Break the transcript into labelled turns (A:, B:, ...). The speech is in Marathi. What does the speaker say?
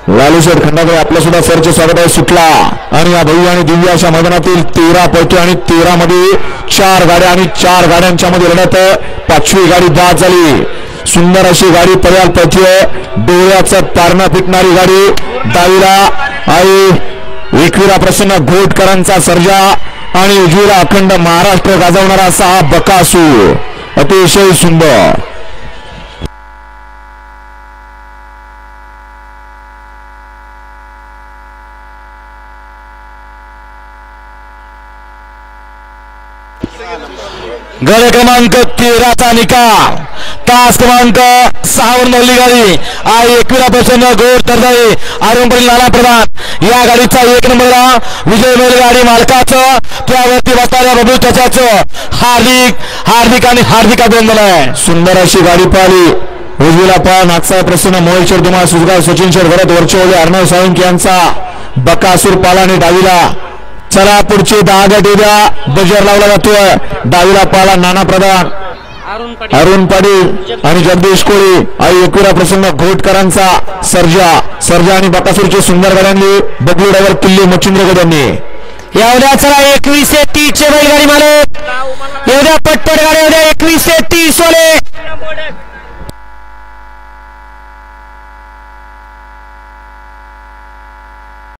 A: लालू शेठ खंडागळे आपलं सुद्धा सरचे स्वागत आहे. सुटला आणि या भव्य आणि दिव्य अशा मैदानातील 13 पैकी आणि 13 मध्ये 4 गाड्या आणि 4 गाड्यांच्या मध्ये लढत. 5वी गाडी बाद झाली. सुंदर अशी गाडी पळायला पाहिजे. डोळ्याचं पारणं पिटणारी गाडी डावीला आई एकविरा प्रसन्न घोटकरांचा सर्जा आणि उजवीला अखंड महाराष्ट्र गाजवणारा असा हा बकासूर. अतिशय सुंदर गड क्रमांक 13चा निकाल. तास क्रमांक 6 वर नवली गाडी आई एकविरा प्रसन्न गोड तरदाई आरंभरी नाना प्रधान या गाडीचा 1 नंबरला विजय मिळेल. गाडी मालकाचं त्यावरती बसणाऱ्या बबलू त्याच्याचं हार्दिक आणि हार्दिक अभिनंदन आहे. सुंदर अशी गाडी पाहिली. उजवीला पा नागसा प्रसन्न मोहित शेठ दुमा सुजगाव सचिन शेठ भरत वरचे अर्णव साळुंके यांचा बकासूर पाला आणि डावीला चला पुढची 10 गट उद्या बजर लावला जातोय. डावीला पाला नाना प्रधान अरुण पाटील आणि जगदीश कोळी आई एकविरा प्रसन्न घोटकरांचा सर्जा आणि बकासूरची सुंदर गाड्यांनी बबलू ड्रायव्हर किल्ली मच्छिंद्र गड्यांनी
B: एवढ्या चला 21 ते 30 बैलगाडी मालक एवढ्या पटपट गाड्या एवढ्या 21 ते 30 वाले